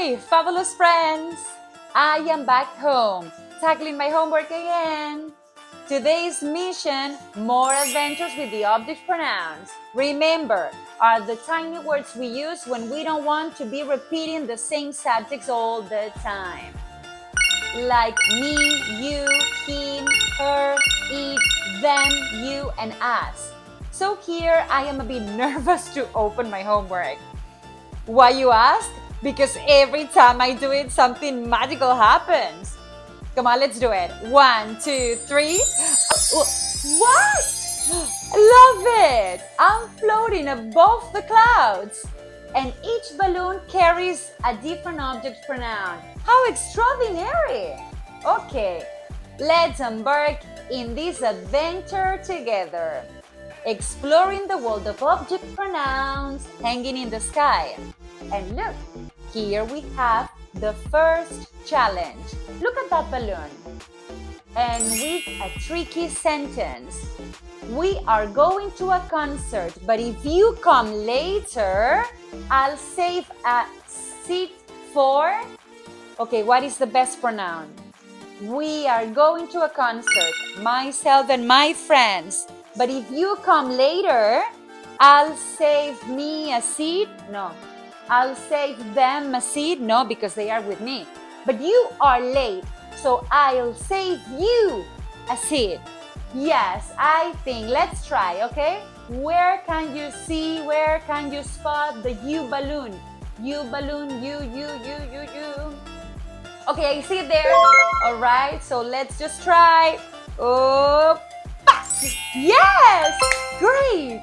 Hey, fabulous friends! I am back home, tackling my homework again. Today's mission, more adventures with the object pronouns. Remember, are the tiny words we use when we don't want to be repeating the same subjects all the time. Like me, you, him, her, it, them, you, and us. So here I am a bit nervous to open my homework. Why, you ask? Because every time I do it, something magical happens. Come on, let's do it. 1, 2, 3. What? Love it! I'm floating above the clouds. And each balloon carries a different object pronoun. How extraordinary! Okay, let's embark in this adventure together. Exploring the world of object pronouns hanging in the sky. And look, here we have the first challenge. Look at that balloon. And with a tricky sentence. We are going to a concert, but if you come later, I'll save a seat for... Okay, what is the best pronoun? We are going to a concert, myself and my friends. But if you come later, I'll save me a seat. No, I'll save them a seat. No, because they are with me. But you are late, so I'll save you a seat. Yes, I think. Let's try, okay? Where can you see, where can you spot the you balloon? You balloon, you. Okay, I see it there. All right, so let's just try. Oh, yes! Great!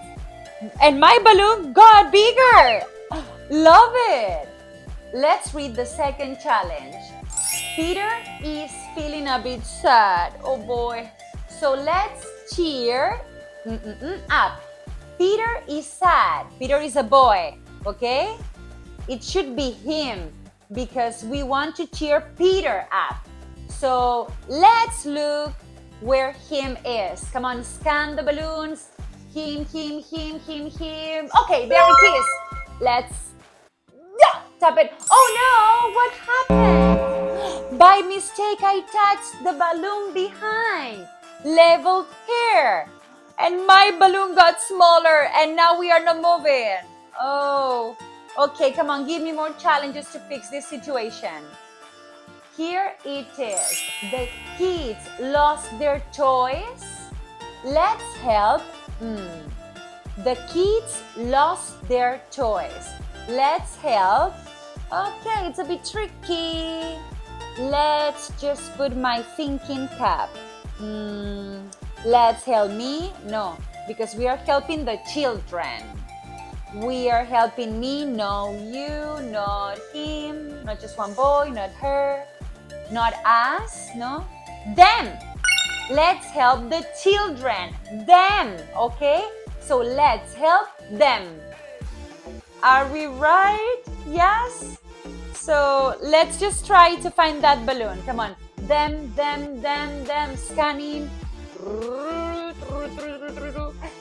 And my balloon got bigger. Love it. Let's read the second challenge. Peter is feeling a bit sad. Oh boy. So let's cheer up. Peter is sad. Peter is a boy, okay? It should be him because we want to cheer Peter up. So let's look where him is. Come on, scan the balloons. Him. Okay, there it is. Let's tap it. Oh no, what happened? By mistake, I touched the balloon behind. Leveled here. And my balloon got smaller and now we are not moving. Oh, okay, come on, give me more challenges to fix this situation. Here it is. The kids lost their toys. Let's help. The kids lost their toys. Let's help. Okay, it's a bit tricky. Let's just put my thinking cap. Let's help me. No, because we are helping the children. We are helping me, no you, not him, not just one boy, not her, not us, no, them. Let's help the children, them, okay? So let's help them. Are we right? Yes? So let's just try to find that balloon. Come on. Them, scanning.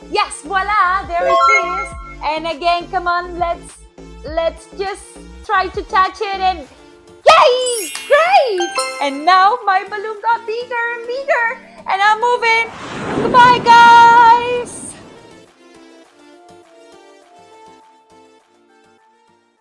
Yes, voila, there it is. And again, come on, let's just try to touch it and yay! Great! And now my balloon got bigger and bigger and I'm moving. Goodbye, guys!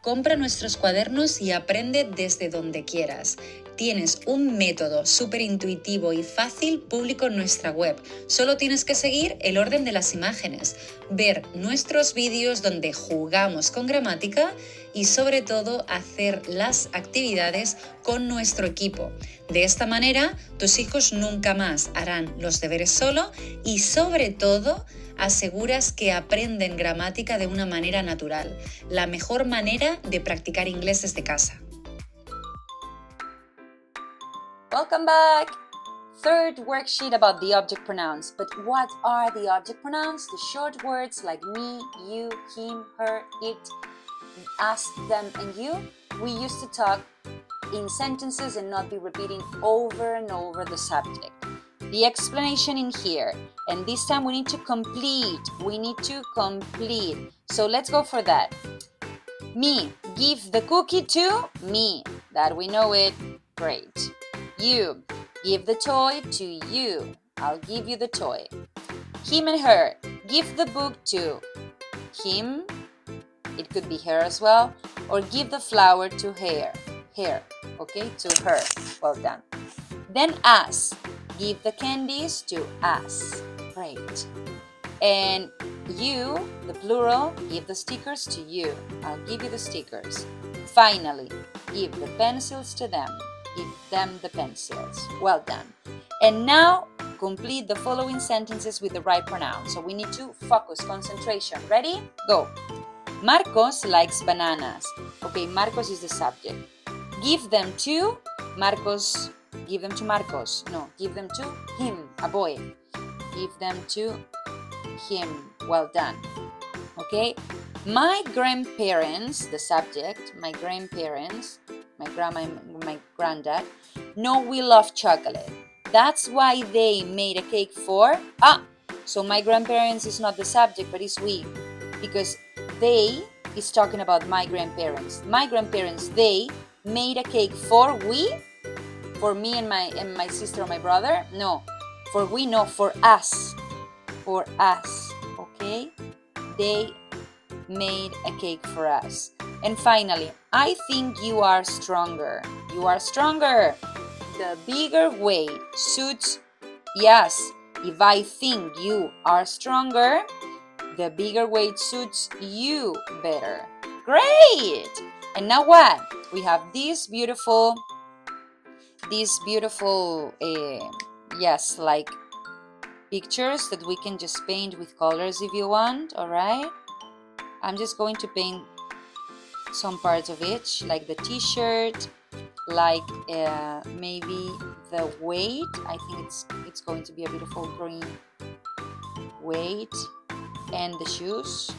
Compra nuestros cuadernos y aprende desde donde quieras. Tienes un método súper intuitivo y fácil público en nuestra web. Solo tienes que seguir el orden de las imágenes, ver nuestros vídeos donde jugamos con gramática y sobre todo hacer las actividades con nuestro equipo. De esta manera, tus hijos nunca más harán los deberes solo y sobre todo aseguras que aprenden gramática de una manera natural, la mejor manera de practicar inglés desde casa. Welcome back! Third worksheet about the object pronouns. But what are the object pronouns? The short words like me, you, him, her, it, us, them, and you. We used to talk in sentences and not be repeating over and over the subject. The explanation in here. And this time we need to complete. So let's go for that. Me, Give the cookie to me. That we know it. Great. You. Give the toy to you. I'll give you the toy. Him and her. Give the book to him. It could be her as well. Or give the flower to her. Okay, to her. Well done. Then us. Give the candies to us. Great. And you, the plural, give the stickers to you. I'll give you the stickers. Finally, give the pencils to them. Give them the pencils. Well done. And now, complete the following sentences with the right pronoun. So we need to focus, concentration. Ready? Go. Marcos likes bananas. Okay, Marcos is the subject. Give them to Marcos. Give them to Marcos. No, give them to him, a boy. Give them to him. Well done. Okay. My grandparents, the subject, my grandparents, my grandma and my granddad, know we love chocolate. That's why they made a cake for... so my grandparents is not the subject, but it's we. Because they is talking about my grandparents. My grandparents, they made a cake for we? For me and my sister or my brother? No. For we, no. For us. For us. Okay? They made a cake for us. And finally, I think you are stronger. You are stronger. The bigger weight suits... Yes, if I think you are stronger, the bigger weight suits you better. Great! And now what? We have these beautiful, yes, like pictures that we can just paint with colors if you want, all right? I'm just going to paint some parts of each, like the t-shirt, like maybe the weight. I think it's going to be a beautiful green weight, and the shoes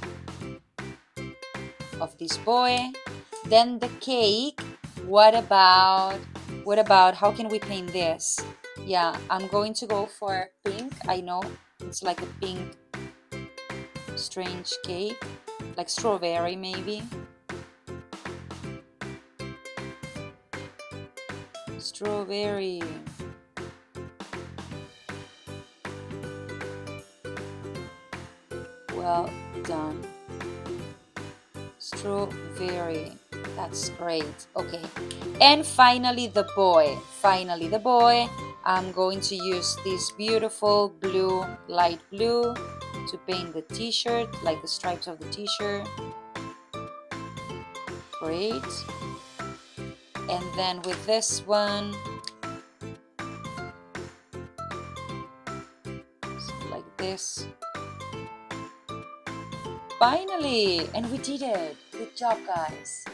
of this boy. Then the cake. What about how can we paint this? Yeah, I'm going to go for pink. I know it's like a pink strange cake, like strawberry maybe. Strawberry. Well done. Strawberry. That's great. Okay. And finally the boy. I'm going to use this beautiful blue, light blue, to paint the t-shirt, like the stripes of the t-shirt. Great. And then with this one, like this. Finally, and we did it. Good job, guys.